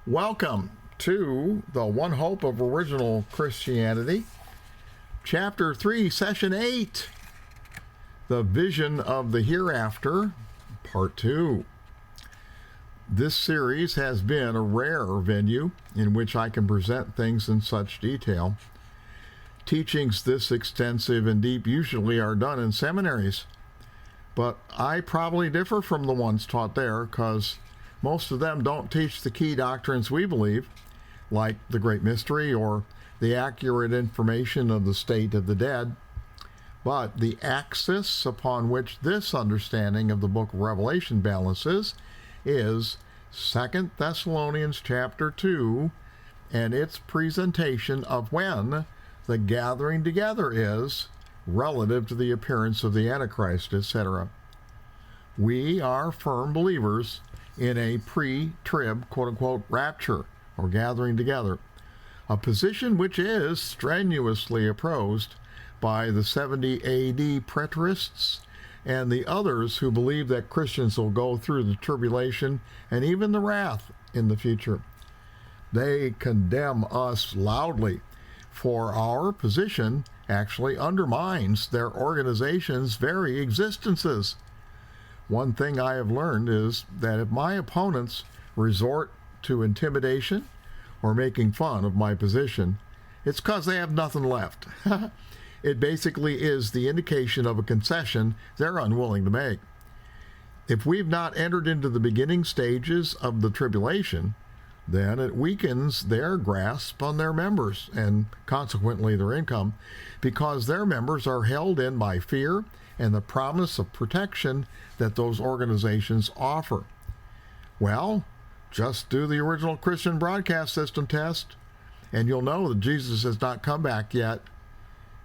Welcome to the One Hope of Original Christianity, Chapter 3, Session 8, The Vision of the Hereafter, Part 2. This series has been a rare venue in which I can present things in such detail. Teachings this extensive and deep usually are done in seminaries, but I probably differ from the ones taught there because most of them don't teach the key doctrines we believe, like the Great Mystery or the accurate information of the state of the dead. But the axis upon which this understanding of the book of Revelation balances is 2 Thessalonians chapter 2 and its presentation of when the gathering together is relative to the appearance of the Antichrist, etc. We are firm believers in a pre-trib, quote-unquote, rapture, or gathering together, a position which is strenuously opposed by the 70 AD preterists and the others who believe that Christians will go through the tribulation and even the wrath in the future. They condemn us loudly, for our position actually undermines their organization's very existences. One thing I have learned is that if my opponents resort to intimidation or making fun of my position, it's because they have nothing left. It basically is the indication of a concession they're unwilling to make. If we've not entered into the beginning stages of the tribulation, then it weakens their grasp on their members and consequently their income, because their members are held in by fear and the promise of protection that those organizations offer. Well, just do the original Christian broadcast system test, and you'll know that Jesus has not come back yet.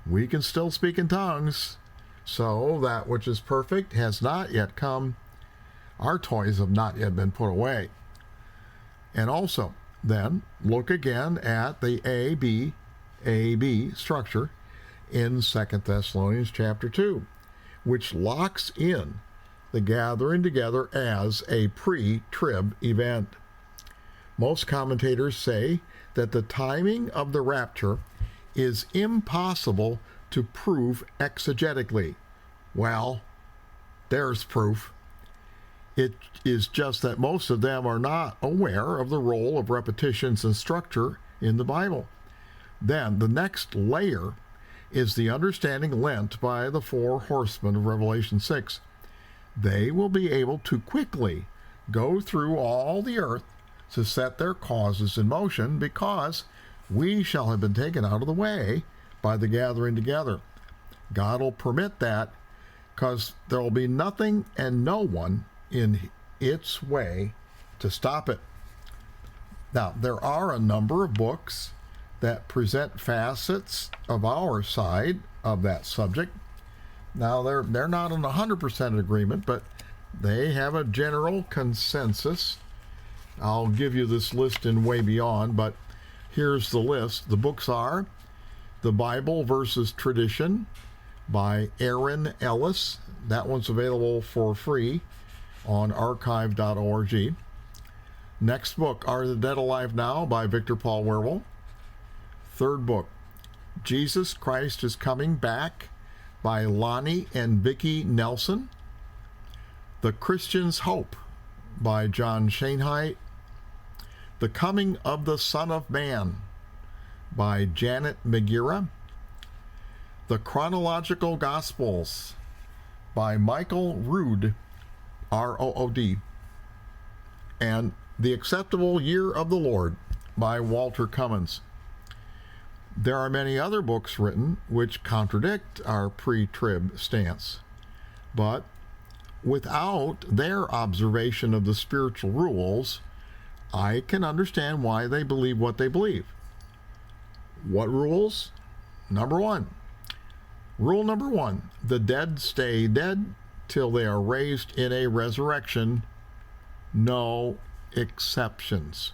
We can still speak in tongues, so that which is perfect has not yet come. Our toys have not yet been put away. And also, then, look again at the AB structure in 2 Thessalonians chapter 2, which locks in the gathering together as a pre-trib event. Most commentators say that the timing of the rapture is impossible to prove exegetically. Well, there's proof. It is just that most of them are not aware of the role of repetitions and structure in the Bible. Then the next layer is the understanding lent by the four horsemen of Revelation 6. They will be able to quickly go through all the earth to set their causes in motion, because we shall have been taken out of the way by the gathering together. God will permit that because there will be nothing and no one in its way to stop it. Now, there are a number of books that present facets of our side of that subject. Now, they're not in 100% agreement, but they have a general consensus. I'll give you this list in Way Beyond, but here's the list. The books are The Bible versus Tradition by Aaron Ellis. That one's available for free on archive.org. Next book, Are the Dead Alive Now? By Victor Paul Werwell. Third book, Jesus Christ is Coming Back by Lonnie and Vicki Nelson. The Christian's Hope by John Schoenheit. The Coming of the Son of Man by Janet McGeera. The Chronological Gospels by Michael Rood, R-O-O-D, and The Acceptable Year of the Lord by Walter Cummins. There are many other books written which contradict our pre-trib stance, but without their observation of the spiritual rules, I can understand why they believe what they believe. What rules? Rule number one, the dead stay dead till they are raised in a resurrection. No exceptions.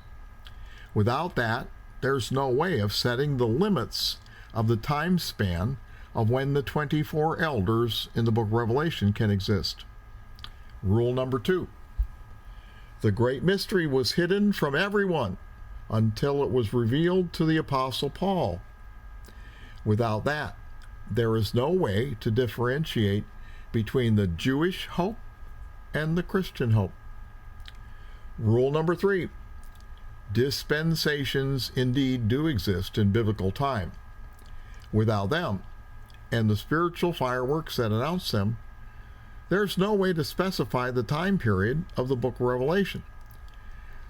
Without that, there's no way of setting the limits of the time span of when the 24 elders in the book of Revelation can exist. Rule number two, the great mystery was hidden from everyone until it was revealed to the Apostle Paul. Without that, there is no way to differentiate between the Jewish hope and the Christian hope. Rule number 3. Dispensations indeed do exist in biblical time. Without them, and the spiritual fireworks that announce them, there's no way to specify the time period of the book of Revelation.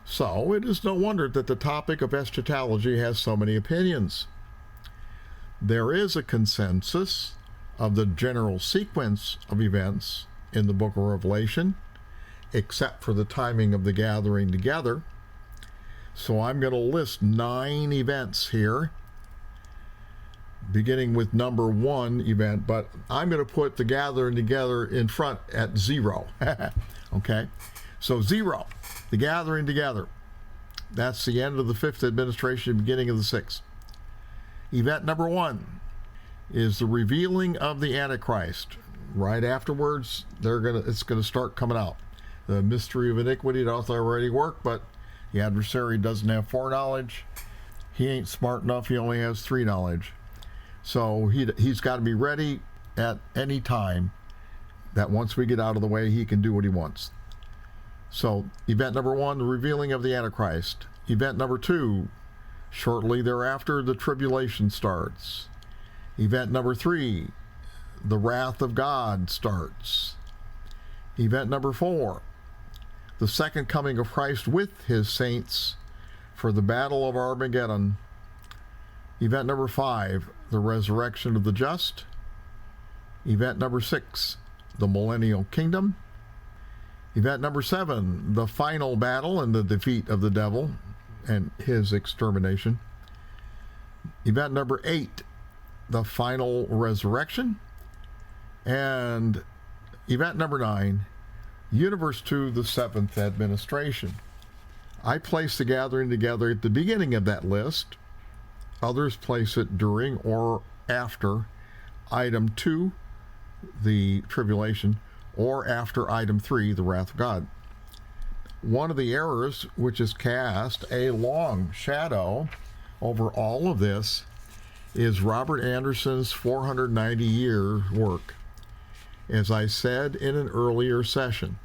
So it is no wonder that the topic of eschatology has so many opinions. There is a consensus of the general sequence of events in the book of Revelation, except for the timing of the gathering together. So I'm going to list 9 events here, beginning with number 1 event, but I'm going to put the gathering together in front at 0. Okay? So 0, the gathering together. That's the end of the 5th administration, beginning of the 6th. Event number 1 is the revealing of the Antichrist. Right afterwards, it's going to start coming out. The mystery of iniquity doth already work, but the adversary doesn't have foreknowledge. He ain't smart enough. He only has 3 knowledge. So he's got to be ready at any time, that once we get out of the way, he can do what he wants. So event number 1, the revealing of the Antichrist. Event number 2, shortly thereafter, the tribulation starts. Event number 3, the wrath of God starts. Event number 4, the second coming of Christ with his saints for the battle of Armageddon. Event number 5, the resurrection of the just. Event number 6, the millennial kingdom. Event number 7, the final battle and the defeat of the devil and his extermination. Event number 8, the final resurrection. And event number 9, Universe 2, the 7th administration. I place the gathering together at the beginning of that list. Others place it during or after item 2, the tribulation, or after item 3, the wrath of God. One of the errors which has cast a long shadow over all of this is Robert Anderson's 490-year work. As I said in an earlier session,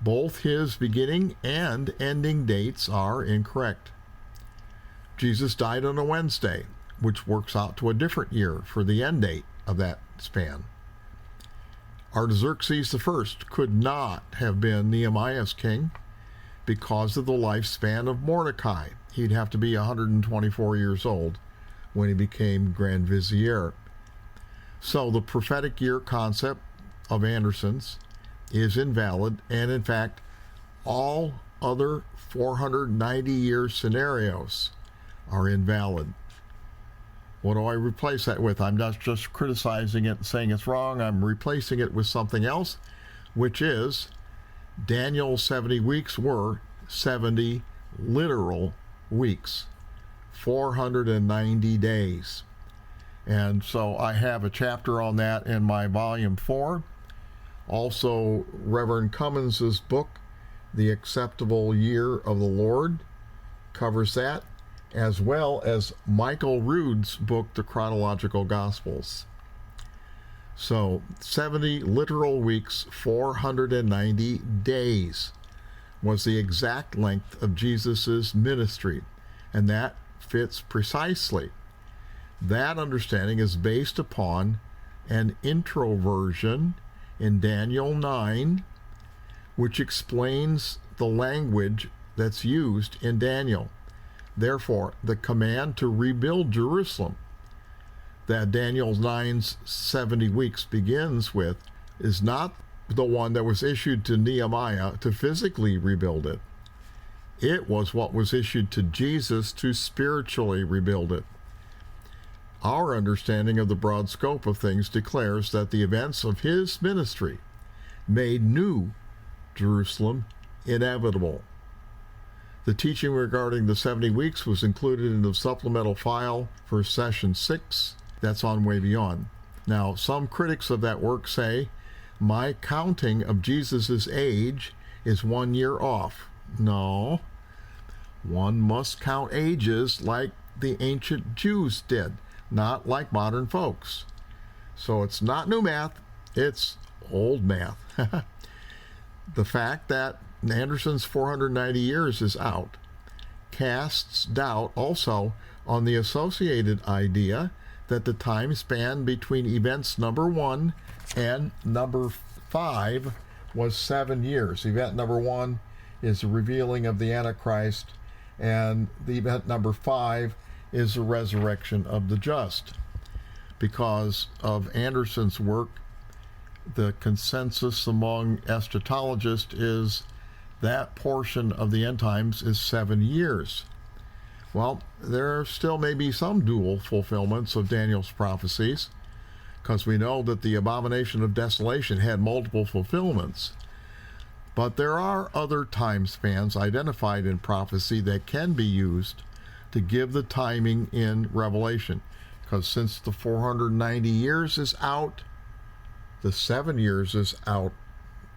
both his beginning and ending dates are incorrect. Jesus died on a Wednesday, which works out to a different year for the end date of that span. Artaxerxes I could not have been Nehemiah's king because of the lifespan of Mordecai. He'd have to be 124 years old when he became Grand Vizier. So the prophetic year concept of Anderson's is invalid, and in fact, all other 490-year scenarios are invalid. What do I replace that with? I'm not just criticizing it and saying it's wrong. I'm replacing it with something else, which is Daniel's 70 weeks were 70 literal weeks, 490 days. And so I have a chapter on that in my volume 4. Also, Reverend Cummins' book, The Acceptable Year of the Lord, covers that, as well as Michael Rood's book, The Chronological Gospels. So 70 literal weeks, 490 days was the exact length of Jesus' ministry, and that fits precisely. That understanding is based upon an introversion in Daniel 9, which explains the language that's used in Daniel. Therefore, the command to rebuild Jerusalem that Daniel 9's 70 weeks begins with is not the one that was issued to Nehemiah to physically rebuild it. It was what was issued to Jesus to spiritually rebuild it. Our understanding of the broad scope of things declares that the events of his ministry made new Jerusalem inevitable. The teaching regarding the 70 weeks was included in the supplemental file for session 6. That's on Way Beyond. Now, some critics of that work say, my counting of Jesus' age is 1 year off. No. One must count ages like the ancient Jews did, not like modern folks. So it's not new math, it's old math. The fact that Anderson's 490 years is out casts doubt also on the associated idea that the time span between events number 1 and number 5 was 7 years. Event number 1 is the revealing of the Antichrist, and the event number 5 is the resurrection of the just. Because of Anderson's work, the consensus among eschatologists is that portion of the end times is 7 years. Well, there still may be some dual fulfillments of Daniel's prophecies, because we know that the abomination of desolation had multiple fulfillments. But there are other time spans identified in prophecy that can be used to give the timing in Revelation, because since the 490 years is out, the 7 years is out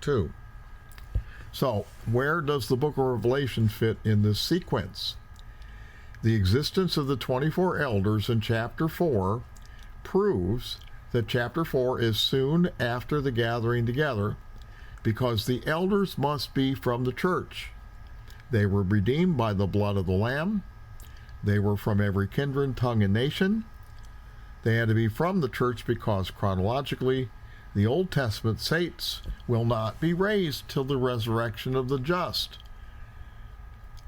too. So, where does the book of Revelation fit in this sequence? The existence of the 24 elders in chapter 4 proves that chapter 4 is soon after the gathering together, because the elders must be from the church. They were redeemed by the blood of the Lamb. They were from every kindred, tongue, and nation. They had to be from the church because chronologically, the Old Testament saints will not be raised till the resurrection of the just.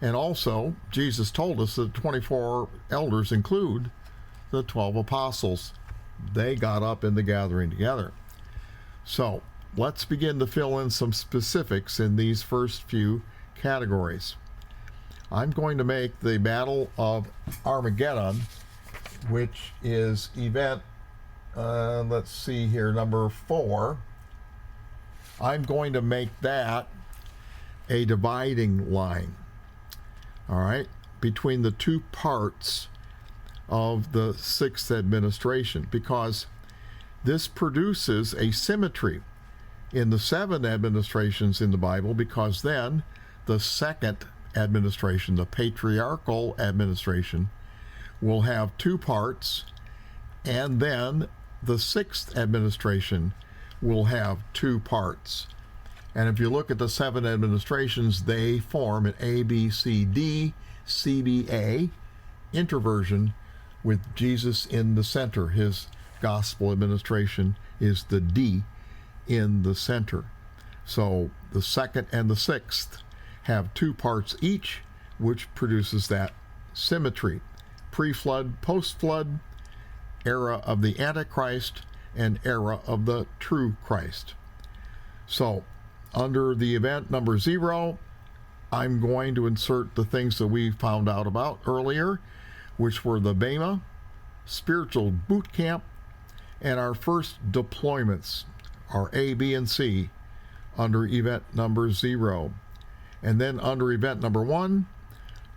And also, Jesus told us that 24 elders include the 12 apostles. They got up in the gathering together. So, let's begin to fill in some specifics in these first few categories. I'm going to make the Battle of Armageddon, which is event let's see here, number 4. I'm going to make that a dividing line, all right, between the two parts of the 6th administration, because this produces a symmetry in the 7 administrations in the Bible, because then the 2nd administration, the patriarchal administration, will have 2 parts, and then the 6th administration will have 2 parts. And if you look at the 7 administrations, they form an ABCD CBA introversion with Jesus in the center. His gospel administration is the D in the center. So the 2nd and the 6th have 2 parts each, which produces that symmetry. Pre-flood, post-flood, era of the Antichrist, and era of the true Christ. So, under the event number 0, I'm going to insert the things that we found out about earlier, which were the Bema, spiritual boot camp, and our first deployments, our A, B, and C, under event number 0. And then under event number 1,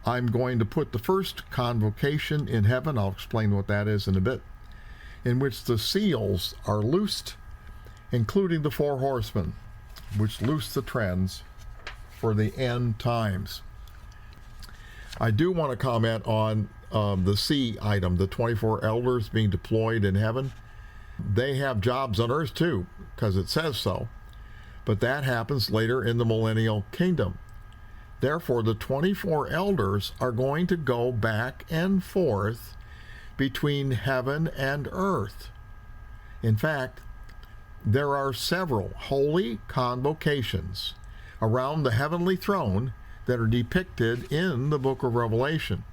I'm going to put the first convocation in heaven. I'll explain what that is in a bit, in which the seals are loosed, including the 4 horsemen, which loose the trends for the end times. I do want to comment on the C item, the 24 elders being deployed in heaven. They have jobs on earth too, because it says so, but that happens later in the millennial kingdom. Therefore, the 24 elders are going to go back and forth between heaven and earth. In fact, there are several holy convocations around the heavenly throne that are depicted in the book of Revelation.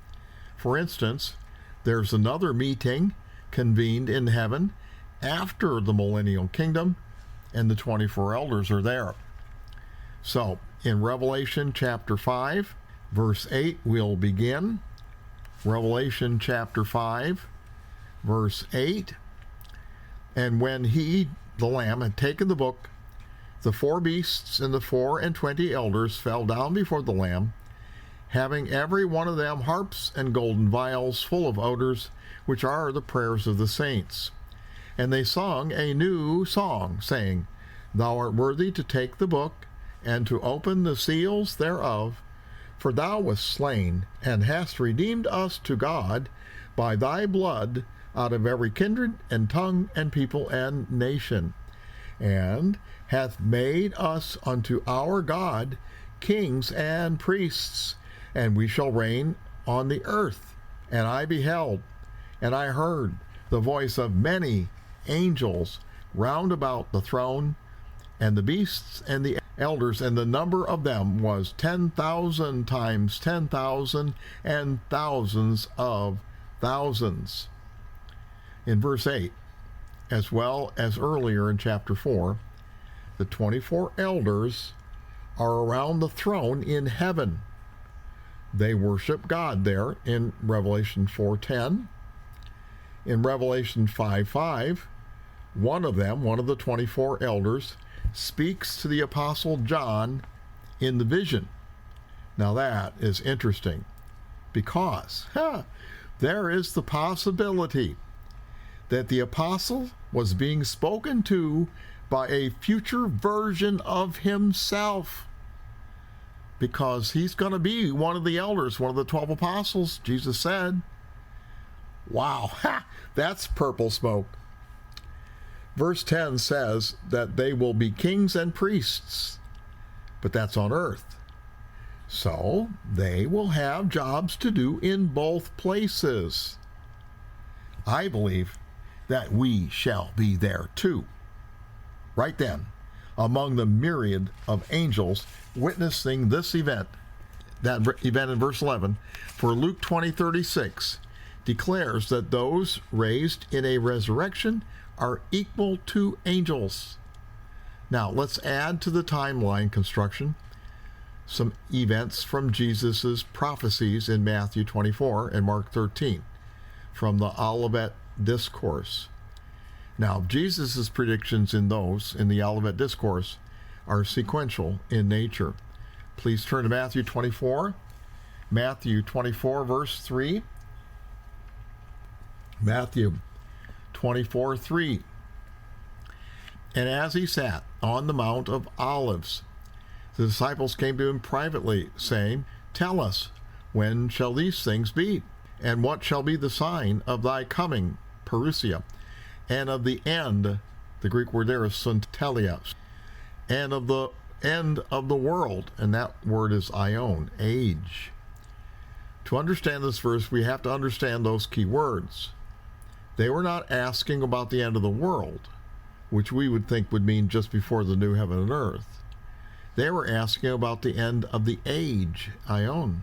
For instance, there's another meeting convened in heaven after the millennial kingdom, and the 24 elders are there. So, in Revelation chapter 5, verse 8, we'll begin. Revelation chapter 5, verse 8. And when he, the Lamb, had taken the book, the 4 beasts and the 24 elders fell down before the Lamb, having every one of them harps and golden vials full of odors, which are the prayers of the saints. And they sung a new song, saying, Thou art worthy to take the book, and to open the seals thereof, For thou wast slain, and hast redeemed us to God by thy blood out of every kindred and tongue and people and nation, and hath made us unto our God kings and priests, and we shall reign on the earth. And I beheld, and I heard the voice of many angels round about the throne, and the beasts and the elders, and the number of them was 10,000 times 10,000, and thousands of thousands. In verse 8, as well as earlier in chapter 4, the 24 elders are around the throne in heaven. They worship God there in Revelation 4:10. In Revelation 5:5, one of the 24 elders, speaks to the Apostle John in the vision. Now that is interesting, because there is the possibility that the apostle was being spoken to by a future version of himself, because he's going to be one of the elders, one of the 12 apostles, Jesus said. Wow, that's purple smoke. Verse 10 says that they will be kings and priests, but that's on earth. So they will have jobs to do in both places. I believe that we shall be there too, right then, among the myriad of angels witnessing this event. That event in verse 11, for Luke 20:36 declares that those raised in a resurrection are equal to angels. Now let's add to the timeline construction some events from Jesus's prophecies in Matthew 24 and Mark 13 from the Olivet Discourse. Now Jesus's predictions in the Olivet Discourse are sequential in nature. Please turn to Matthew 24. Matthew 24 verse 3. Matthew 24:3. And as he sat on the Mount of Olives, the disciples came to him privately, saying, Tell us, when shall these things be? And what shall be the sign of thy coming, parousia, and of the end, the Greek word there is suntelia, and of the end of the world, and that word is aion, age. To understand this verse, we have to understand those key words. They were not asking about the end of the world, which we would think would mean just before the new heaven and earth. They were asking about the end of the age, aion.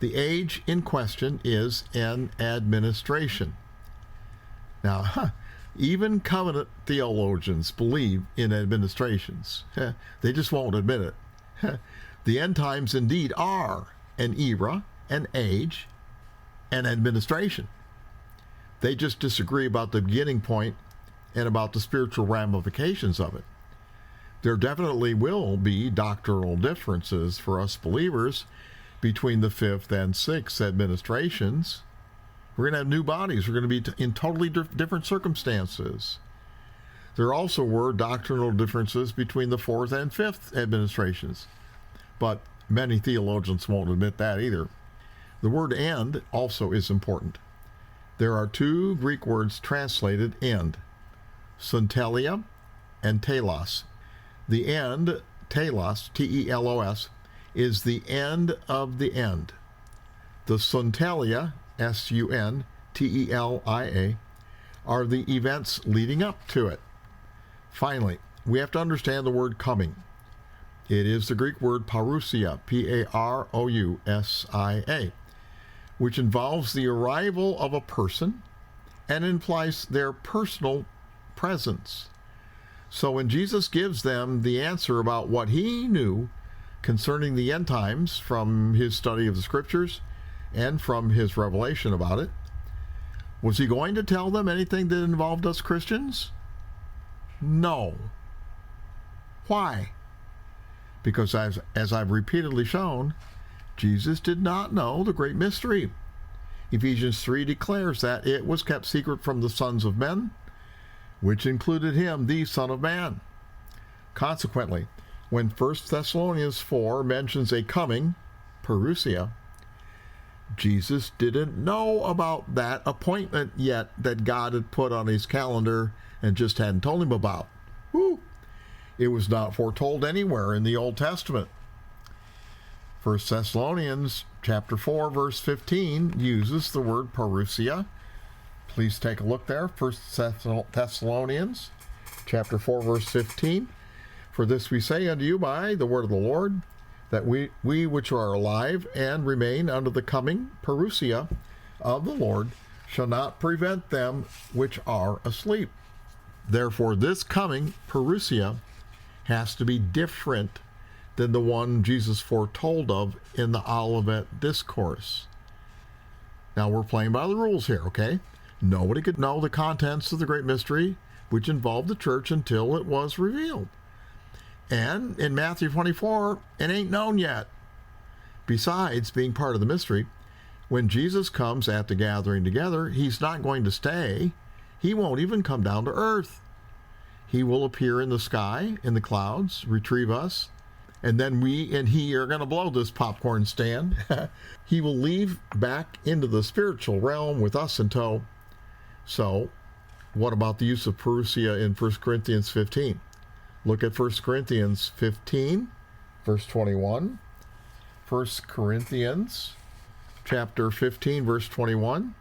The age in question is an administration. Now, even covenant theologians believe in administrations. They just won't admit it. The end times indeed are an era, an age, an administration. They just disagree about the beginning point and about the spiritual ramifications of it. There definitely will be doctrinal differences for us believers between the fifth and sixth administrations. We're going to have new bodies. We're going to be in totally different circumstances. There also were doctrinal differences between the fourth and fifth administrations, but many theologians won't admit that either. The word end also is important. There are two Greek words translated end, suntelia and telos. The end, telos, T-E-L-O-S, is the end of the end. The suntelia, S-U-N-T-E-L-I-A, are the events leading up to it. Finally, we have to understand the word coming. It is the Greek word parousia, P-A-R-O-U-S-I-A, which involves the arrival of a person and implies their personal presence. So when Jesus gives them the answer about what he knew concerning the end times from his study of the scriptures and from his revelation about it, was he going to tell them anything that involved us Christians? No. Why? Because as I've repeatedly shown, Jesus did not know the great mystery. Ephesians 3 declares that it was kept secret from the sons of men, which included him, the Son of Man. Consequently, when 1 Thessalonians 4 mentions a coming, Parousia, Jesus didn't know about that appointment yet that God had put on his calendar and just hadn't told him about. Woo! It was not foretold anywhere in the Old Testament. 1 Thessalonians chapter 4, verse 15 uses the word Parousia. Please take a look there. 1 Thessalonians chapter 4, verse 15. For this we say unto you by the word of the Lord, that we which are alive and remain unto the coming Parousia of the Lord shall not prevent them which are asleep. Therefore this coming Parousia has to be different than the one Jesus foretold of in the Olivet Discourse. Now we're playing by the rules here, okay? Nobody could know the contents of the great mystery which involved the church until it was revealed. And in Matthew 24, it ain't known yet. Besides being part of the mystery, when Jesus comes at the gathering together, he's not going to stay. He won't even come down to earth. He will appear in the sky, in the clouds, retrieve us, and then we and he are going to blow this popcorn stand. He will leave back into the spiritual realm with us in tow. So, what about the use of Parousia in 1 Corinthians 15? Look at 1 Corinthians 15, verse 21. 1 Corinthians chapter 15, verse 21.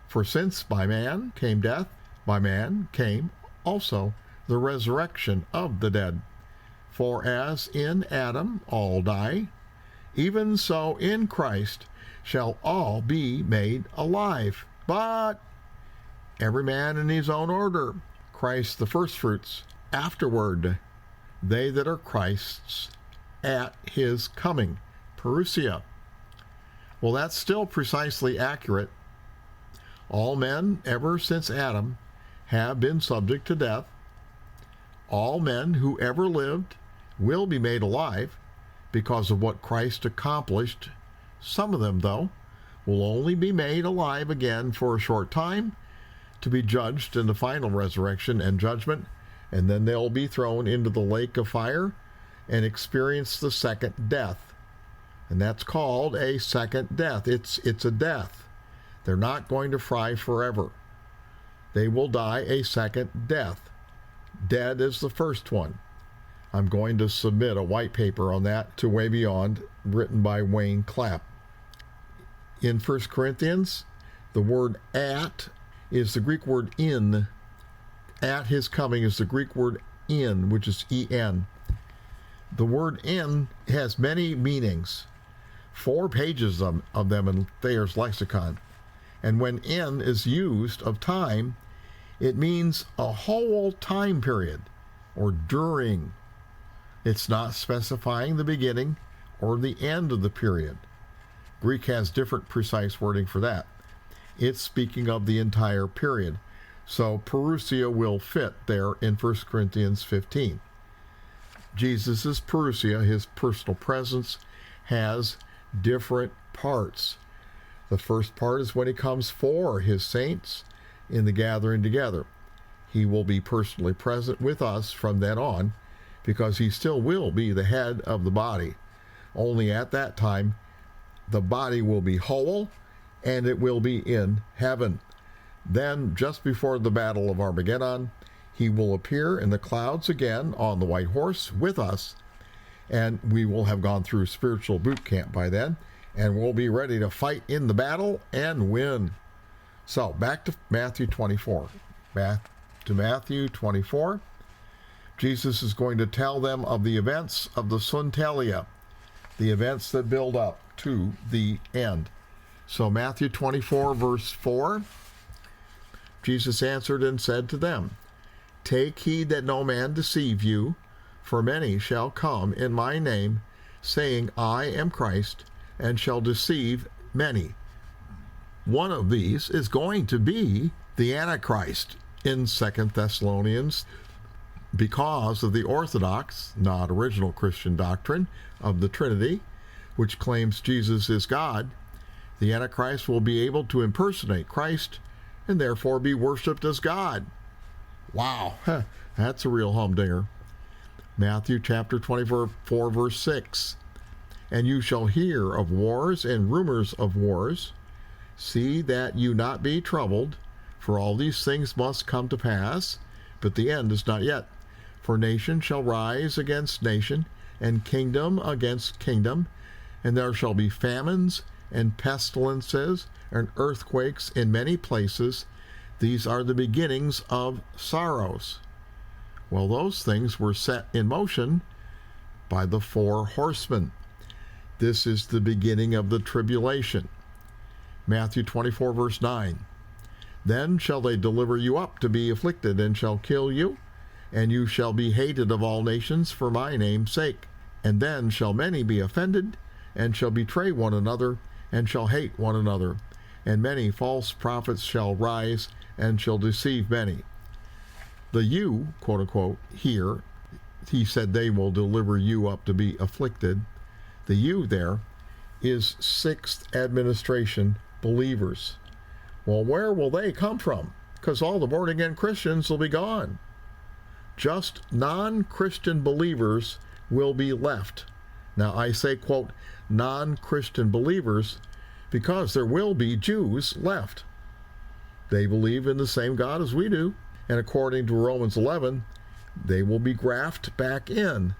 For since by man came death, by man came also the resurrection of the dead. For as in Adam all die, even so in Christ shall all be made alive. But every man in his own order, Christ the firstfruits, afterward they that are Christ's at his coming. Parousia. Well, that's still precisely accurate. All men ever since Adam have been subject to death. All men who ever lived will be made alive because of what Christ accomplished. Some of them, though, will only be made alive again for a short time to be judged in the final resurrection and judgment, and then they'll be thrown into the lake of fire and experience the second death. And that's called a second death. It's a death. They're not going to fry forever. They will die a second death. Dead is the first one. I'm going to submit a white paper on that to Way Beyond, written by Wayne Clapp. In 1 Corinthians, the word at is the Greek word in. At his coming is the Greek word in, which is en. The word in has many meanings, 4 pages of them in Thayer's lexicon. And when in is used of time, it means a whole time period, or during. It's not specifying the beginning or the end of the period. Greek has different precise wording for that. It's speaking of the entire period. So Parousia will fit there in 1 Corinthians 15. Jesus' Parousia, his personal presence, has different parts. The first part is when he comes for his saints in the gathering together. He will be personally present with us from then on, because he still will be the head of the body. Only at that time, the body will be whole, and it will be in heaven. Then, just before the battle of Armageddon, he will appear in the clouds again on the white horse with us, and we will have gone through spiritual boot camp by then, and we'll be ready to fight in the battle and win. So, back to Matthew 24. Back to Matthew 24. Jesus is going to tell them of the events of the Suntelia, the events that build up to the end. So Matthew 24, verse 4, Jesus answered and said to them, Take heed that no man deceive you, for many shall come in my name, saying, I am Christ, and shall deceive many. One of these is going to be the Antichrist in 2 Thessalonians, because of the orthodox, not original Christian doctrine of the Trinity, which claims Jesus is God. The Antichrist will be able to impersonate Christ and therefore be worshipped as God. Wow, that's a real humdinger. Matthew chapter 24, verse 6. and you shall hear of wars and rumors of wars. See that you not be troubled, for all these things must come to pass, but the end is not yet. For nation shall rise against nation, and kingdom against kingdom, and there shall be famines and pestilences and earthquakes in many places. These are the beginnings of sorrows. Well, those things were set in motion by the 4 horsemen. This is the beginning of the tribulation. Matthew 24, verse 9. Then shall they deliver you up to be afflicted, and shall kill you, and you shall be hated of all nations for my name's sake. And then shall many be offended, and shall betray one another, and shall hate one another. And many false prophets shall rise, and shall deceive many. The you, quote unquote, here, he said they will deliver you up to be afflicted. The you there is 6th administration believers. Well, where will they come from? Because all the born-again Christians will be gone. Just non-Christian believers will be left. Now, I say, quote, non-Christian believers because there will be Jews left. They believe in the same God as we do. And according to Romans 11, they will be grafted back in.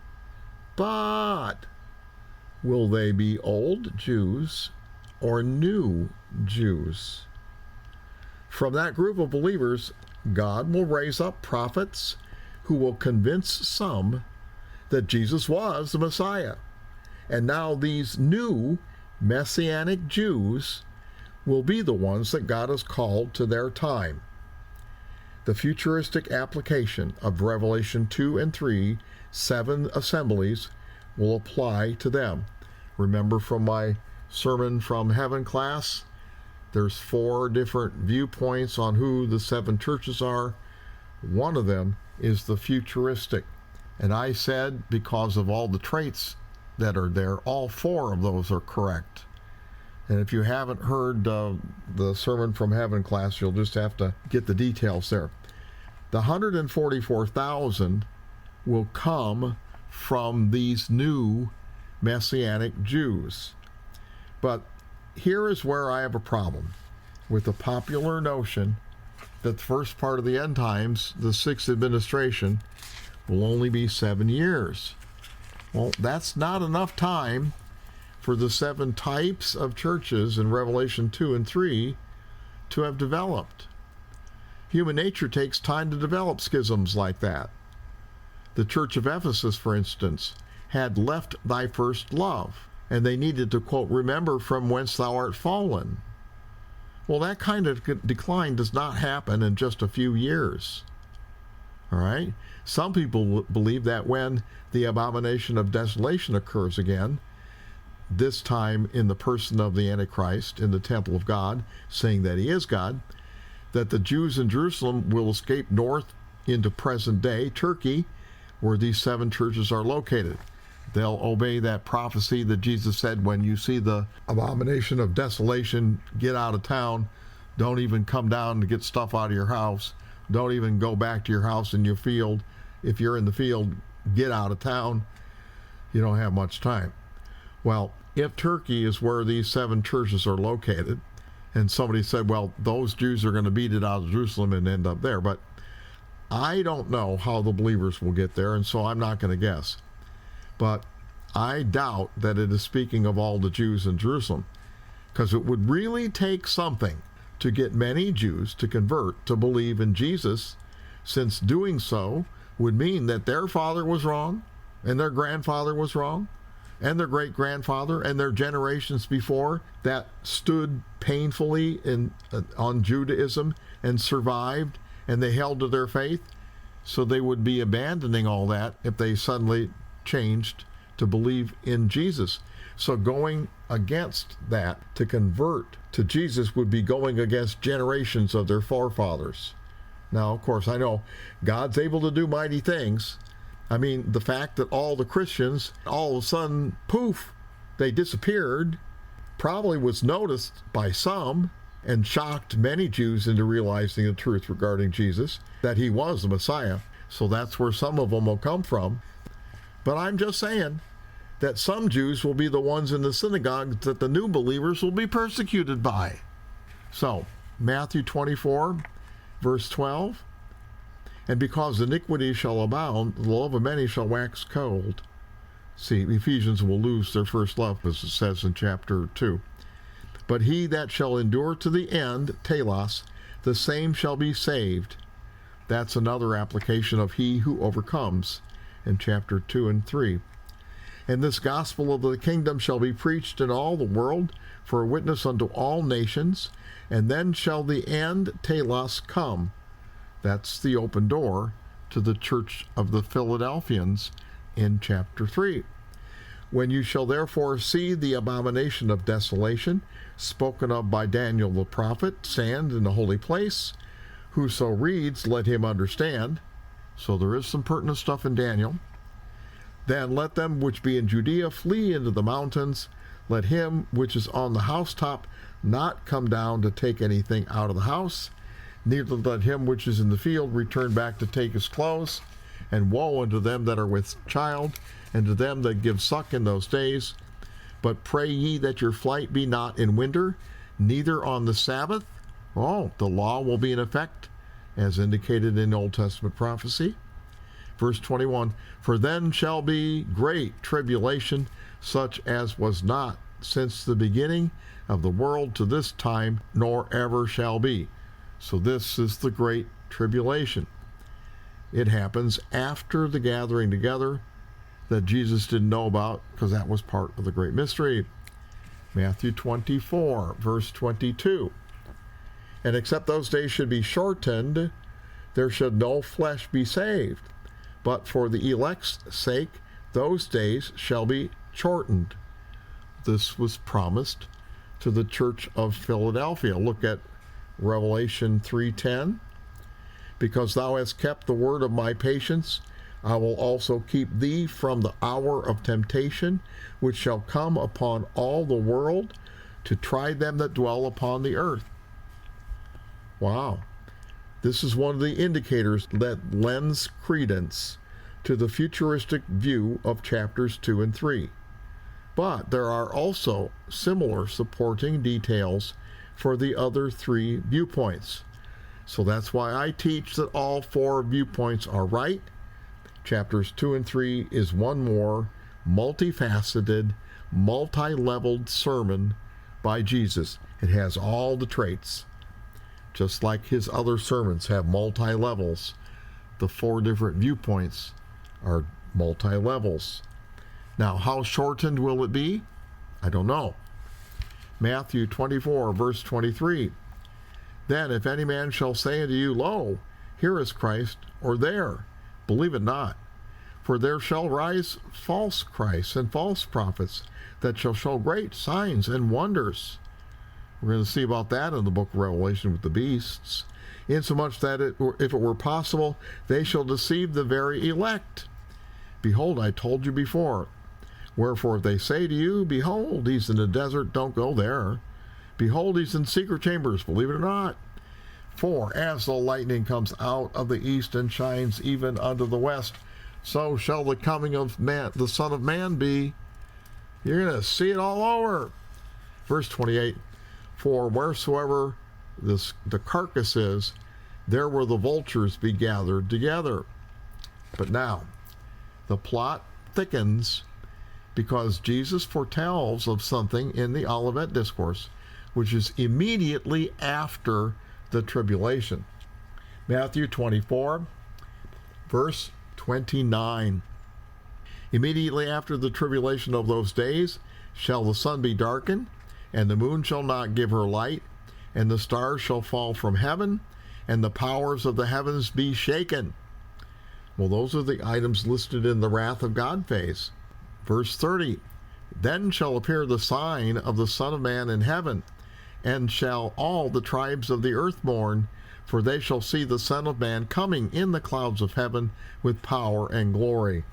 But will they be old Jews or new Jews? From that group of believers, God will raise up prophets who will convince some that Jesus was the Messiah. And now these new Messianic Jews will be the ones that God has called to their time. The futuristic application of Revelation 2 and 3, 7 assemblies, will apply to them. Remember from my Sermon from Heaven class, there's 4 different viewpoints on who the 7 churches are. One of them is the futuristic. And I said, because of all the traits that are there, all 4 of those are correct. And if you haven't heard the Sermon from Heaven class, you'll just have to get the details there. The 144,000 will come from these new Messianic Jews. But here is where I have a problem with the popular notion that the first part of the end times, the 6th administration, will only be 7 years. Well, that's not enough time for the 7 types of churches in Revelation 2 and 3 to have developed. Human nature takes time to develop schisms like that. The church of Ephesus, for instance, had left thy first love, and they needed to, quote, remember from whence thou art fallen. Well, that kind of decline does not happen in just a few years. All right? Some people believe that when the abomination of desolation occurs again, this time in the person of the Antichrist in the temple of God, saying that he is God, that the Jews in Jerusalem will escape north into present-day Turkey, where these 7 churches are located. They'll obey that prophecy that Jesus said, when you see the abomination of desolation, get out of town. Don't even come down to get stuff out of your house. Don't even go back to your house in your field. If you're in the field, get out of town. You don't have much time. Well, if Turkey is where these 7 churches are located, and somebody said, well, those Jews are going to beat it out of Jerusalem and end up there. But I don't know how the believers will get there, and so I'm not going to guess. But I doubt that it is speaking of all the Jews in Jerusalem, because it would really take something to get many Jews to convert to believe in Jesus, since doing so would mean that their father was wrong, and their grandfather was wrong, and their great-grandfather, and their generations before that stood painfully on Judaism and survived, and they held to their faith. So they would be abandoning all that if they suddenly changed to believe in Jesus. So going against that to convert to Jesus would be going against generations of their forefathers. Now, of course, I know God's able to do mighty things. I mean, the fact that all the Christians, all of a sudden, poof, they disappeared, probably was noticed by some and shocked many Jews into realizing the truth regarding Jesus, that he was the Messiah. So that's where some of them will come from. But I'm just saying that some Jews will be the ones in the synagogues that the new believers will be persecuted by. So, Matthew 24, verse 12, and because iniquity shall abound, the love of many shall wax cold. See, Ephesians will lose their first love, as it says in chapter 2. But he that shall endure to the end, telos, the same shall be saved. That's another application of he who overcomes in chapter 2 and 3. And this gospel of the kingdom shall be preached in all the world for a witness unto all nations, and then shall the end, telos, come. That's the open door to the church of the Philadelphians in chapter 3. When you shall therefore see the abomination of desolation, spoken of by Daniel the prophet, stand in the holy place, whoso reads, let him understand. So there is some pertinent stuff in Daniel. Then let them which be in Judea flee into the mountains. Let him which is on the housetop not come down to take anything out of the house. Neither let him which is in the field return back to take his clothes. And woe unto them that are with child, and to them that give suck in those days. But pray ye that your flight be not in winter, neither on the Sabbath. Oh, the law will be in effect, as indicated in Old Testament prophecy. Verse 21, for then shall be great tribulation, such as was not since the beginning of the world to this time, nor ever shall be. So this is the great tribulation. It happens after the gathering together that Jesus didn't know about, because that was part of the great mystery. Matthew 24, verse 22. And except those days should be shortened, there should no flesh be saved. But for the elect's sake, those days shall be shortened. This was promised to the church of Philadelphia. Look at Revelation 3:10. Because thou hast kept the word of my patience, I will also keep thee from the hour of temptation, which shall come upon all the world, to try them that dwell upon the earth. Wow. This is one of the indicators that lends credence to the futuristic view of chapters 2 and 3. But there are also similar supporting details for the other three viewpoints. So that's why I teach that all four viewpoints are right. Chapters 2 and 3 is one more multifaceted, multi-leveled sermon by Jesus. It has all the traits. Just like his other sermons have multi-levels, the four different viewpoints are multi-levels. Now, how shortened will it be? I don't know. Matthew 24, verse 23. Then if any man shall say unto you, Lo, here is Christ, or there, believe it not. For there shall rise false Christs and false prophets, that shall show great signs and wonders. We're going to see about that in the book of Revelation with the beasts. Insomuch that if it were possible, they shall deceive the very elect. Behold, I told you before. Wherefore if they say to you, Behold, he's in the desert, don't go there. Behold, he's in secret chambers, believe it or not. For as the lightning comes out of the east and shines even unto the west, so shall the coming of man, the Son of Man be. You're going to see it all over. Verse 28, for wheresoever the carcass is, there will the vultures be gathered together. But now, the plot thickens because Jesus foretells of something in the Olivet Discourse, which is immediately after the tribulation. Matthew 24, verse 29. Immediately after the tribulation of those days shall the sun be darkened, and the moon shall not give her light, and the stars shall fall from heaven, and the powers of the heavens be shaken. Well, those are the items listed in the wrath of God phase. Verse 30, then shall appear the sign of the Son of Man in heaven, and shall all the tribes of the earth mourn, for they shall see the Son of Man coming in the clouds of heaven with power and glory.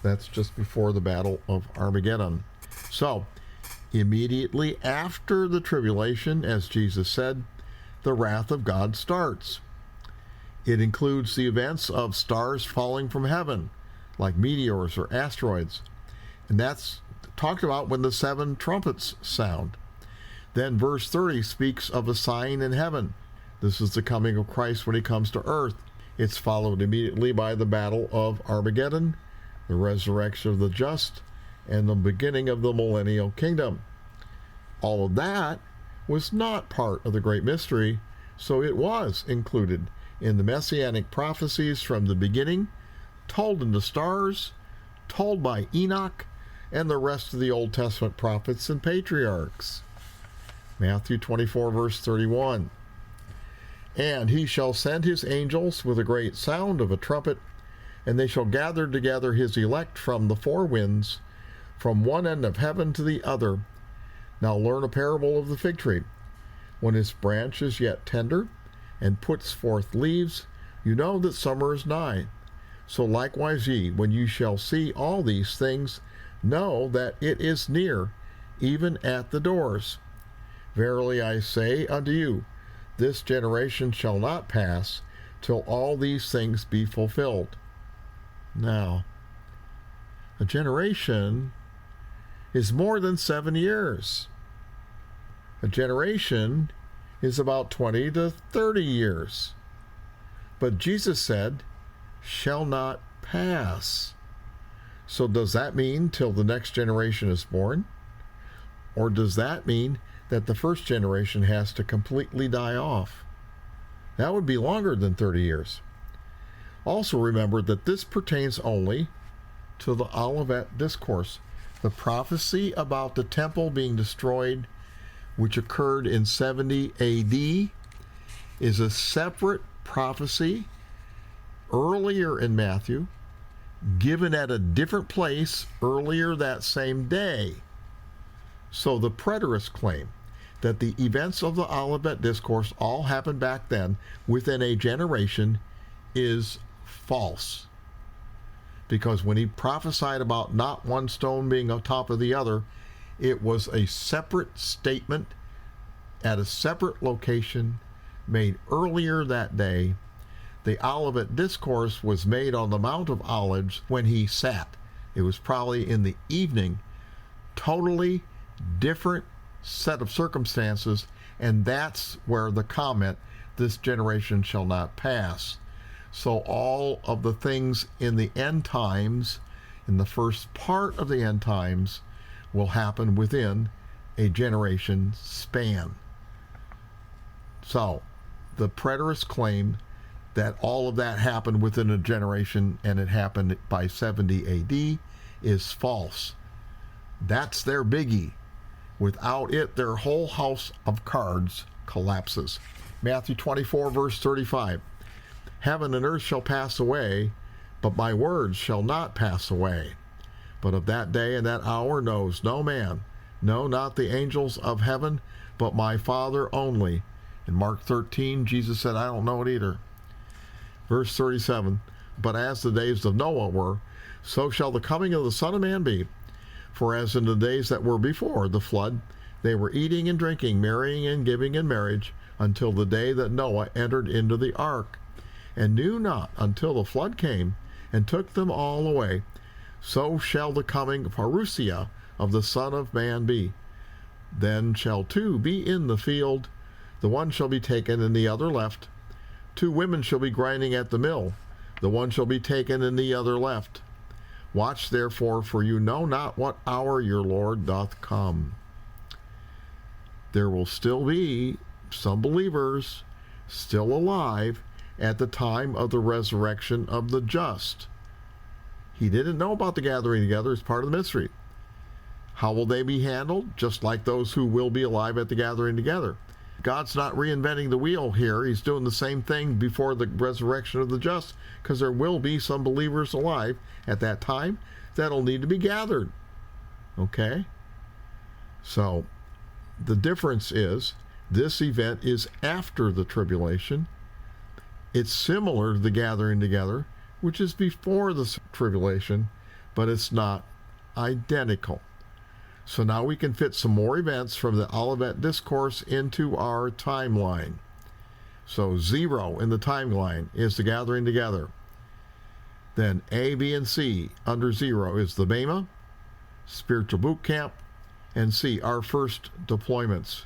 That's just before the battle of Armageddon. So, immediately after the tribulation, as Jesus said, the wrath of God starts. It includes the events of stars falling from heaven, like meteors or asteroids. And that's talked about when the 7 trumpets sound. Then verse 30 speaks of a sign in heaven. This is the coming of Christ when he comes to earth. It's followed immediately by the battle of Armageddon, the resurrection of the just, and the beginning of the millennial kingdom. All of that was not part of the great mystery, so it was included in the messianic prophecies from the beginning, told in the stars, told by Enoch, and the rest of the Old Testament prophets and patriarchs. Matthew 24, verse 31. And he shall send his angels with a great sound of a trumpet, and they shall gather together his elect from the 4 winds, from one end of heaven to the other. Now learn a parable of the fig tree. When its branch is yet tender, and puts forth leaves, you know that summer is nigh. So likewise ye, when you shall see all these things, know that it is near, even at the doors. Verily I say unto you, this generation shall not pass till all these things be fulfilled. Now, a generation is more than 7 years. A generation is about 20 to 30 years. But Jesus said, shall not pass. So does that mean till the next generation is born? Or does that mean that the first generation has to completely die off? That would be longer than 30 years. Also remember that this pertains only to the Olivet Discourse. The prophecy about the temple being destroyed, which occurred in 70 AD, is a separate prophecy earlier in Matthew, given at a different place earlier that same day. So the preterists claim that the events of the Olivet Discourse all happened back then within a generation is false. Because when he prophesied about not one stone being on top of the other, it was a separate statement at a separate location made earlier that day. The Olivet Discourse was made on the Mount of Olives when he sat. It was probably in the evening. Totally different set of circumstances, and that's where the comment, this generation shall not pass. So all of the things in the end times, in the first part of the end times, will happen within a generation span. So the preterists claim that all of that happened within a generation and it happened by 70 AD is false. That's their biggie. Without it, their whole house of cards collapses. Matthew 24, verse 35. Heaven and earth shall pass away, but my words shall not pass away. But of that day and that hour knows no man, no, not the angels of heaven, but my Father only. In Mark 13, Jesus said, I don't know it either. Verse 37, but as the days of Noah were, so shall the coming of the Son of Man be. For as in the days that were before the flood, they were eating and drinking, marrying and giving in marriage, until the day that Noah entered into the ark, and knew not until the flood came, and took them all away. So shall the coming parousia of the Son of Man be. Then shall 2 be in the field, the one shall be taken and the other left. 2 women shall be grinding at the mill, the one shall be taken and the other left. Watch therefore, for you know not what hour your Lord doth come. There will still be some believers still alive at the time of the resurrection of the just. He didn't know about the gathering together as part of the mystery. How will they be handled? Just like those who will be alive at the gathering together. God's not reinventing the wheel here. He's doing the same thing before the resurrection of the just, because there will be some believers alive at that time that'll need to be gathered. Okay? So, the difference is, this event is after the tribulation. It's similar to the gathering together, which is before the tribulation, but it's not identical. So now we can fit some more events from the Olivet Discourse into our timeline. So 0 in the timeline is the gathering together. Then A, B, and C under 0 is the Bema. spiritual boot camp, and C, our first deployments.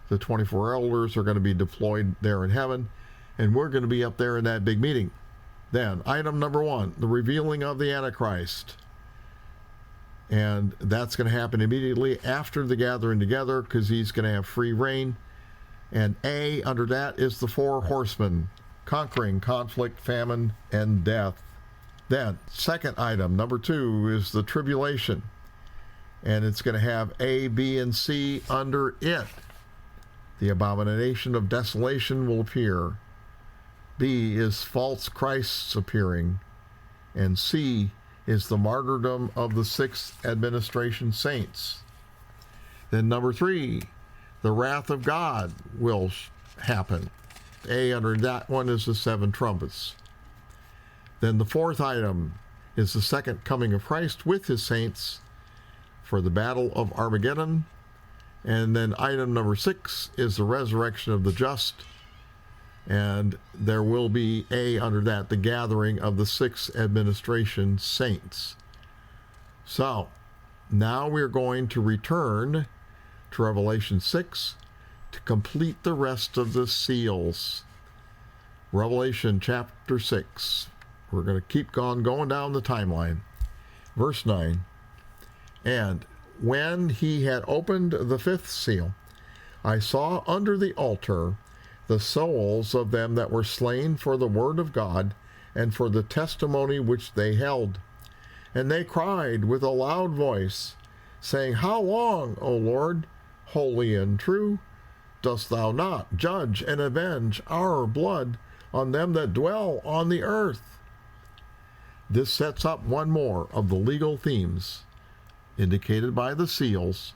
The 24 elders are going to be deployed there in heaven, and we're going to be up there in that big meeting. Then, item number 1, the revealing of the Antichrist. And that's going to happen immediately after the gathering together, because he's going to have free reign. And A, under that, is the 4 horsemen, conquering conflict, famine, and death. Then, second item, number 2, is the tribulation. And it's going to have A, B, and C under it. The abomination of desolation will appear. B is false Christs appearing. And C is the martyrdom of the 6th administration saints. Then number 3, the wrath of God will happen. A under that one is the 7 trumpets. Then the fourth item is the second coming of Christ with his saints for the battle of Armageddon. And then item number 6 is the resurrection of the just. And there will be A under that, the gathering of the 6th administration saints. So, now we're going to return to Revelation 6 to complete the rest of the seals. Revelation chapter 6. We're going to keep going down the timeline. Verse 9. And when he had opened the 5th seal, I saw under the altar the souls of them that were slain for the word of God and for the testimony which they held. And they cried with a loud voice, saying, How long, O Lord, holy and true, dost thou not judge and avenge our blood on them that dwell on the earth? This sets up one more of the legal themes indicated by the seals: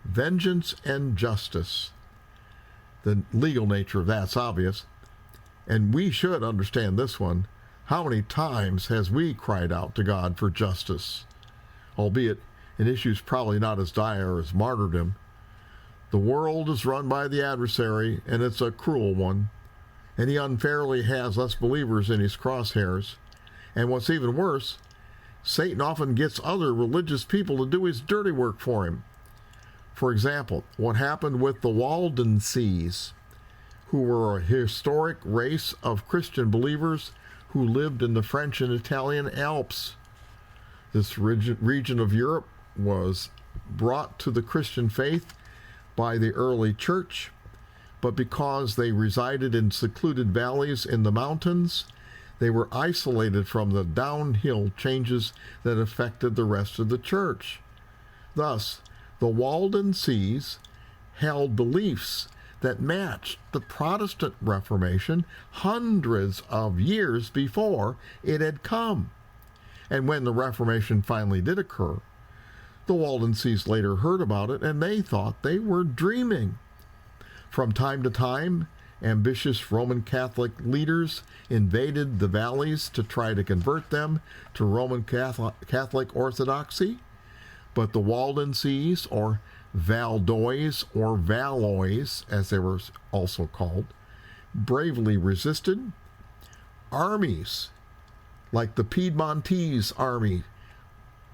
vengeance and justice. The legal nature of that's obvious, and we should understand this one. How many times has we cried out to God for justice? Albeit in issues probably not as dire as martyrdom. The world is run by the adversary, and it's a cruel one, and he unfairly has us believers in his crosshairs. And what's even worse, Satan often gets other religious people to do his dirty work for him. For example, what happened with the Waldenses, who were a historic race of Christian believers who lived in the French and Italian Alps. This region of Europe was brought to the Christian faith by the early church, but because they resided in secluded valleys in the mountains, they were isolated from the downhill changes that affected the rest of the church. Thus, the Waldenses held beliefs that matched the Protestant Reformation hundreds of years before it had come. And when the Reformation finally did occur, the Waldenses later heard about it, and they thought they were dreaming. From time to time, ambitious Roman Catholic leaders invaded the valleys to try to convert them to Roman Catholic Orthodoxy, but the Waldenses, or Valdois, or Valois, as they were also called, bravely resisted. Armies, like the Piedmontese army,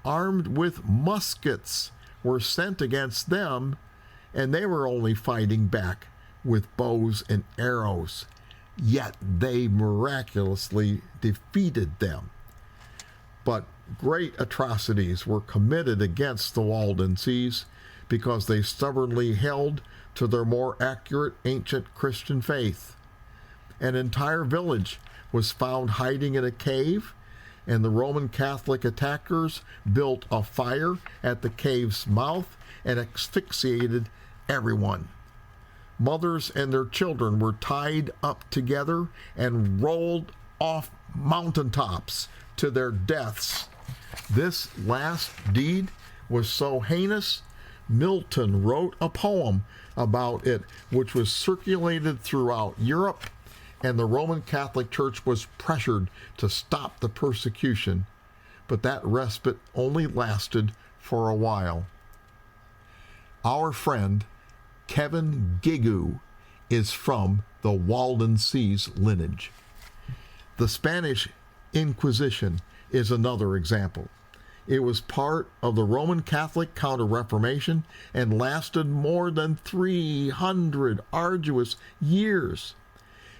armed with muskets, were sent against them, and they were only fighting back with bows and arrows, yet they miraculously defeated them. But great atrocities were committed against the Waldenses because they stubbornly held to their more accurate ancient Christian faith. An entire village was found hiding in a cave, and the Roman Catholic attackers built a fire at the cave's mouth and asphyxiated everyone. Mothers and their children were tied up together and rolled off mountaintops to their deaths. This last deed was so heinous, Milton wrote a poem about it, which was circulated throughout Europe, and the Roman Catholic Church was pressured to stop the persecution, but that respite only lasted for a while. Our friend Kevin Gigu is from the Waldenses lineage. The Spanish Inquisition is another example. It was part of the Roman Catholic Counter-Reformation and lasted more than 300 arduous years.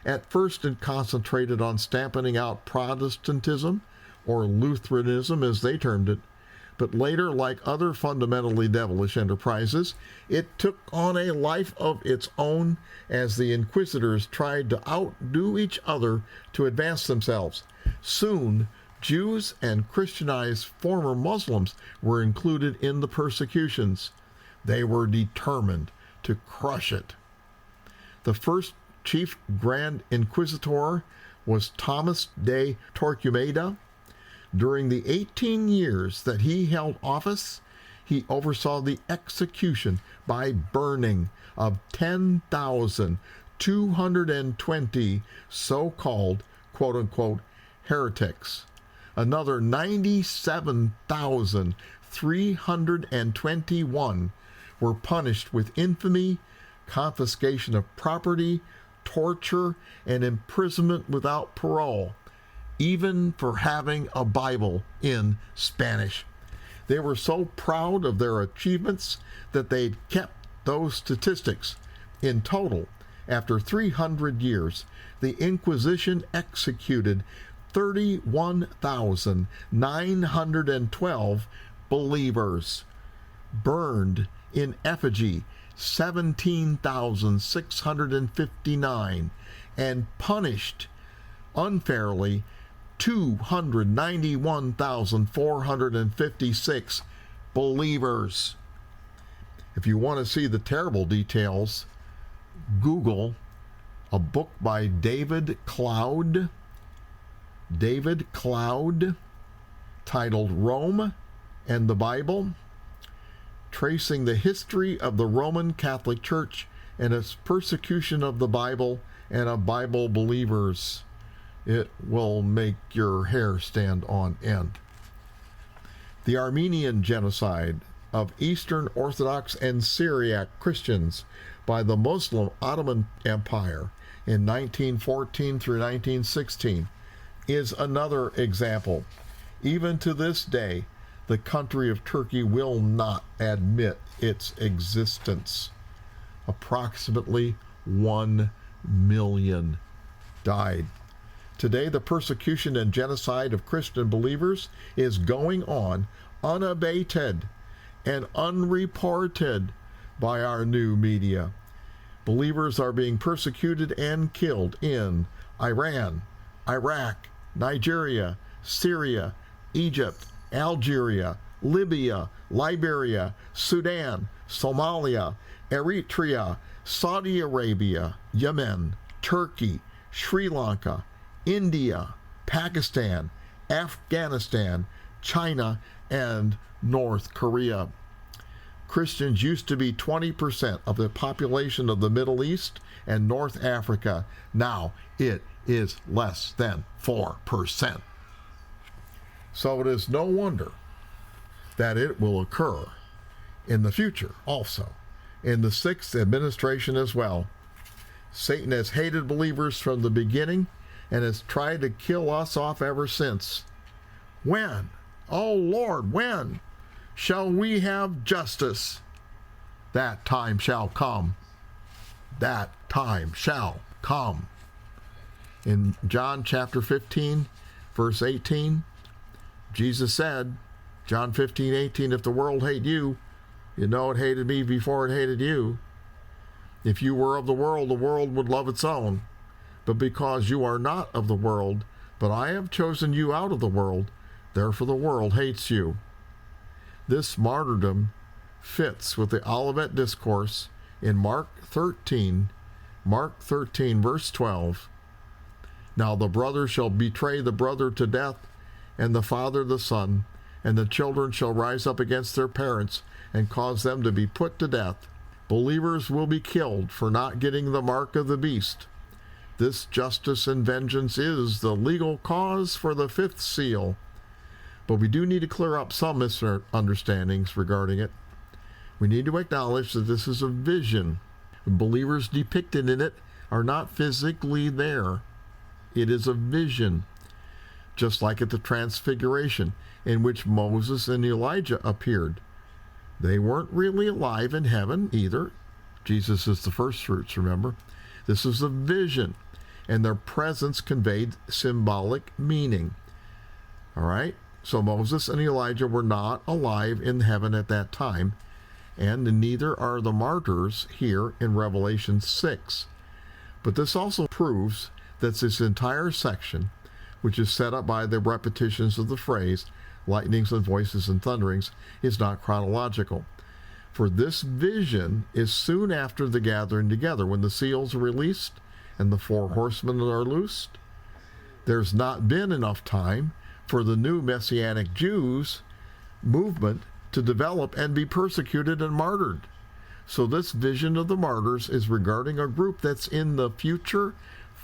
At first, it concentrated on stamping out Protestantism, or Lutheranism as they termed it, but later, like other fundamentally devilish enterprises, it took on a life of its own as the inquisitors tried to outdo each other to advance themselves. Soon, Jews and Christianized former Muslims were included in the persecutions. They were determined to crush it. The first chief Grand Inquisitor was Thomas de Torquemada. During the 18 years that he held office, he oversaw the execution by burning of 10,220 so-called, quote-unquote, heretics. Another 97,321 were punished with infamy, confiscation of property, torture, and imprisonment without parole, even for having a Bible in Spanish. They were so proud of their achievements that they'd kept those statistics. In total, after 300 years, the Inquisition executed 31,912 believers, burned in effigy 17,659, and punished unfairly 291,456 believers. If you want to see the terrible details, Google a book by David Cloud, titled Rome and the Bible, tracing the history of the Roman Catholic Church and its persecution of the Bible and of Bible believers. It will make your hair stand on end. The Armenian genocide of Eastern Orthodox and Syriac Christians by the Muslim Ottoman Empire in 1914 through 1916 is another example. Even to this day, the country of Turkey will not admit its existence. Approximately 1 million died. Today, the persecution and genocide of Christian believers is going on unabated and unreported by our new media. Believers are being persecuted and killed in Iran, Iraq, Nigeria, Syria, Egypt, Algeria, Libya, Liberia, Sudan, Somalia, Eritrea, Saudi Arabia, Yemen, Turkey, Sri Lanka, India, Pakistan, Afghanistan, China, and North Korea. Christians used to be 20% of the population of the Middle East and North Africa. Now it is less than 4%. So it is no wonder that it will occur in the future also, in the sixth administration as well. Satan has hated believers from the beginning and has tried to kill us off ever since. When, oh Lord, when shall we have justice? That time shall come. That time shall come. In John chapter 15, verse 18, Jesus said, John 15:18, if the world hate you, you know it hated me before it hated you. If you were of the world would love its own. But because you are not of the world, but I have chosen you out of the world, therefore the world hates you. This martyrdom fits with the Olivet Discourse in Mark 13, verse 12. Now the brother shall betray the brother to death, and the father the son, and the children shall rise up against their parents and cause them to be put to death. Believers will be killed for not getting the mark of the beast. This justice and vengeance is the legal cause for the fifth seal. But we do need to clear up some misunderstandings regarding it. We need to acknowledge that this is a vision. Believers depicted in it are not physically there. It is a vision. just like at the Transfiguration, in which Moses and Elijah appeared. They weren't really alive in heaven either. Jesus is the first fruits, remember? This is a vision, and their presence conveyed symbolic meaning. All right? So Moses and Elijah were not alive in heaven at that time, and neither are the martyrs here in Revelation 6. But this also proves that this entire section, which is set up by the repetitions of the phrase, lightnings and voices and thunderings, is not chronological. For this vision is soon after the gathering together, when the seals are released and the four horsemen are loosed. There's not been enough time for the new Messianic Jews movement to develop and be persecuted and martyred. So this vision of the martyrs is regarding a group that's in the future,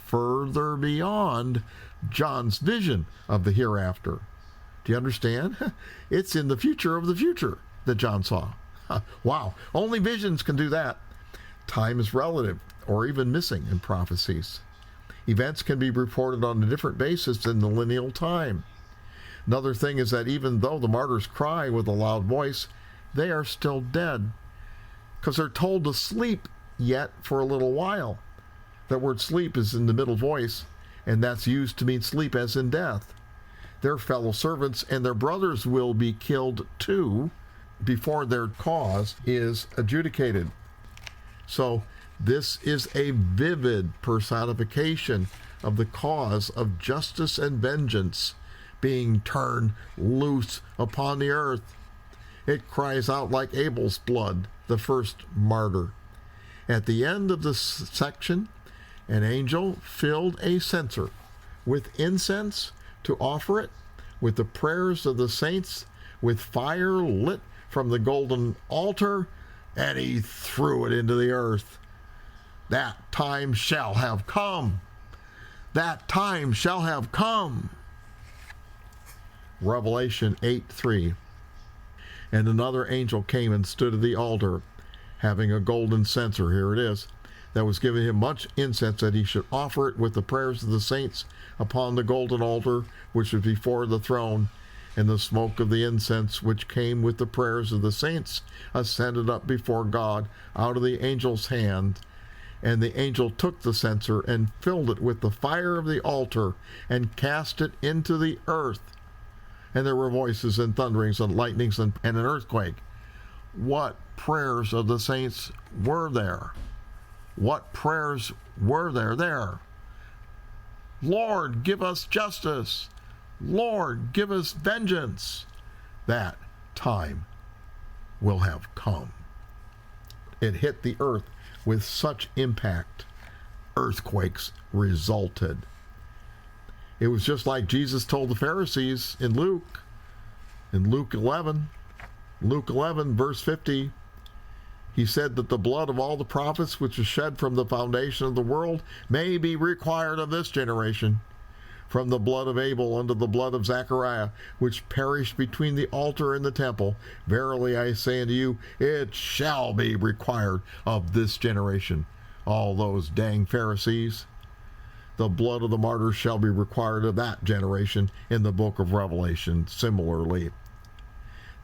further beyond John's vision of the hereafter. Do you understand? It's in the future of the future that John saw. Wow, only visions can do that. Time is relative, or even missing in prophecies. Events can be reported on a different basis in the lineal time. Another thing is that even though the martyrs cry with a loud voice, they are still dead, because they're told to sleep yet for a little while. That word sleep is in the middle voice, and that's used to mean sleep as in death. Their fellow servants and their brothers will be killed too before their cause is adjudicated. So this is a vivid personification of the cause of justice and vengeance being turned loose upon the earth. It cries out like Abel's blood, the first martyr. At the end of this section, an angel filled a censer with incense to offer it, with the prayers of the saints, with fire lit from the golden altar, and he threw it into the earth. That time shall have come. That time shall have come. Revelation 8:3. And another angel came and stood at the altar, having a golden censer, here it is, that was given him much incense, that he should offer it with the prayers of the saints upon the golden altar, which was before the throne. And the smoke of the incense, which came with the prayers of the saints, ascended up before God out of the angel's hand. And the angel took the censer and filled it with the fire of the altar and cast it into the earth. And there were voices and thunderings and lightnings and an earthquake. What prayers of the saints were there? What prayers were there? Lord, give us justice. Lord, give us vengeance. That time will have come. It hit the earth with such impact. Earthquakes resulted. It was just like Jesus told the Pharisees in Luke 11, verse 50. He said that the blood of all the prophets which is shed from the foundation of the world may be required of this generation. From the blood of Abel unto the blood of Zechariah, which perished between the altar and the temple. Verily I say unto you, it shall be required of this generation. All those dang Pharisees. The blood of the martyrs shall be required of that generation in the book of Revelation similarly.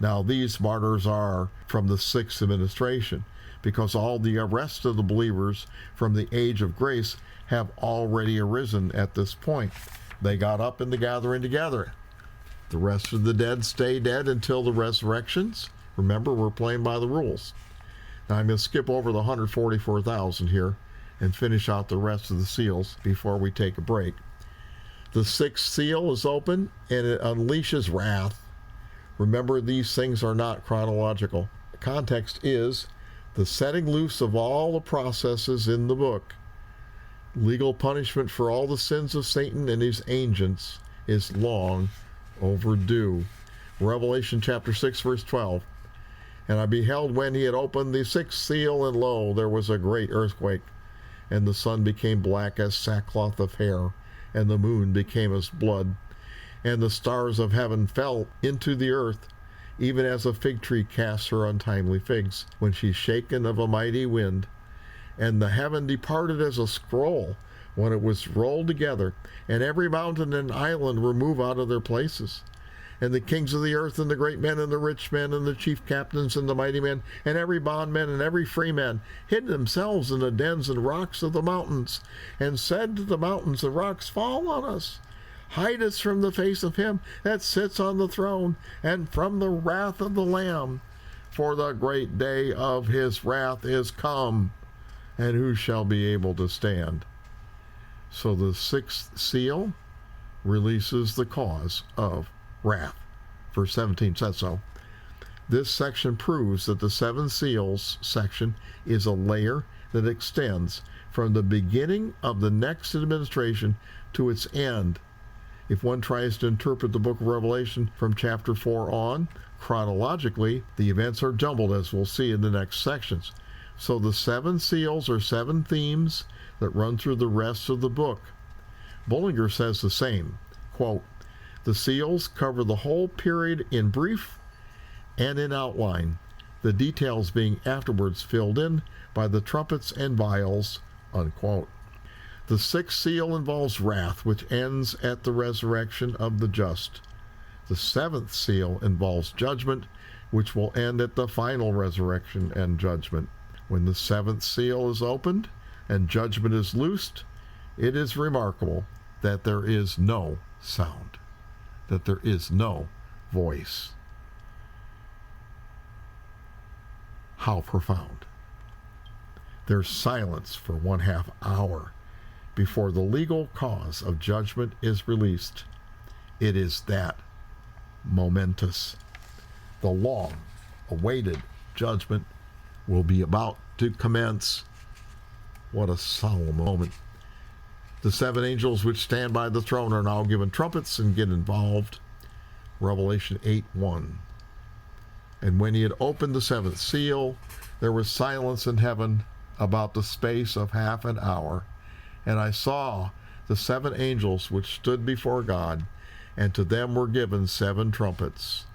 Now these martyrs are from the sixth administration, because all the rest of the believers from the age of grace have already arisen at this point. They got up in the gathering together. The rest of the dead stay dead until the resurrections. Remember, we're playing by the rules. Now I'm going to skip over the 144,000 here and finish out the rest of the seals before we take a break. The sixth seal is open and it unleashes wrath. Remember, these things are not chronological. The context is the setting loose of all the processes in the book. Legal punishment for all the sins of Satan and his agents is long overdue. Revelation chapter 6, verse 12. And I beheld when he had opened the sixth seal, and lo, there was a great earthquake, and the sun became black as sackcloth of hair, and the moon became as blood, and the stars of heaven fell into the earth, even as a fig tree casts her untimely figs, when she's shaken of a mighty wind. And the heaven departed as a scroll when it was rolled together, and every mountain and island were moved out of their places. And the kings of the earth, and the great men, and the rich men, and the chief captains, and the mighty men, and every bondman, and every free man, hid themselves in the dens and rocks of the mountains, and said to the mountains and rocks, Fall on us, hide us from the face of him that sits on the throne, and from the wrath of the Lamb. For the great day of his wrath is come, and who shall be able to stand? So the sixth seal releases the cause of wrath. Verse 17 says so. This section proves that the seven seals section is a layer that extends from the beginning of the next administration to its end. If one tries to interpret the book of Revelation from chapter 4 on, chronologically, the events are jumbled, as we'll see in the next sections. So the seven seals are seven themes that run through the rest of the book. Bullinger says the same. Quote, the seals cover the whole period in brief and in outline, the details being afterwards filled in by the trumpets and vials, unquote. The sixth seal involves wrath, which ends at the resurrection of the just. The seventh seal involves judgment, which will end at the final resurrection and judgment. When the seventh seal is opened and judgment is loosed, it is remarkable that there is no sound, that there is no voice. How profound. There's silence for 1/2 hour before the legal cause of judgment is released. It is that momentous. The long-awaited judgment will be about to commence. What a solemn moment. The seven angels which stand by the throne are now given trumpets and get involved. Revelation 8:1. And when he had opened the seventh seal, there was silence in heaven about the space of 1/2 hour. And I saw the seven angels which stood before God, and to them were given 7 trumpets.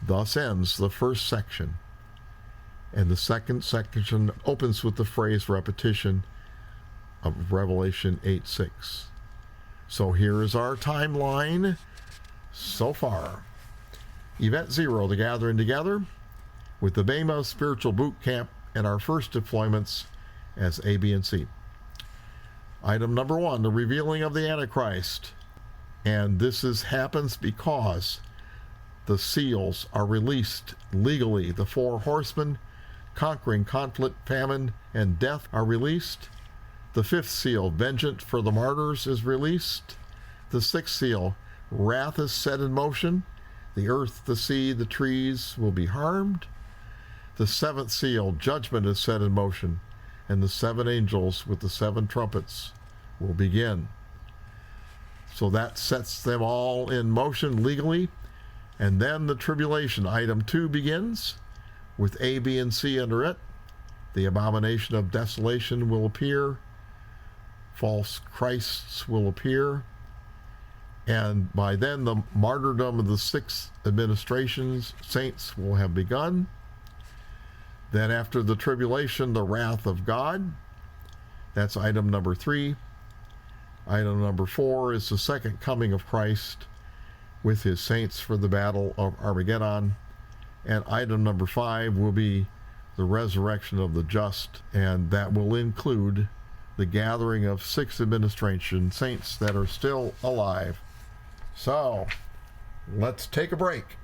Thus ends the first section. And the second section opens with the phrase repetition of Revelation 8:6. So here is our timeline so far. Event 0, the gathering together, with the Bema Spiritual Boot Camp and our first deployments as A, B, and C. Item number 1, the revealing of the Antichrist. And this happens because the seals are released legally. The 4 horsemen conquering conflict, famine, and death are released. The 5th seal, vengeance for the martyrs, is released. The 6th seal, wrath is set in motion. The earth, the sea, the trees will be harmed. The 7th seal, judgment is set in motion, and the 7 angels with the 7 trumpets will begin. So that sets them all in motion legally. And then the tribulation, item 2, begins with A, B, and C under it. The abomination of desolation will appear. False Christs will appear. And by then, the martyrdom of the 6 administrations, saints, will have begun. Then after the tribulation, the wrath of God. That's item number 3. Item number 4 is the second coming of Christ with his saints for the battle of Armageddon. And item number 5 will be the resurrection of the just, and that will include the gathering of 6 administration saints that are still alive. So, let's take a break.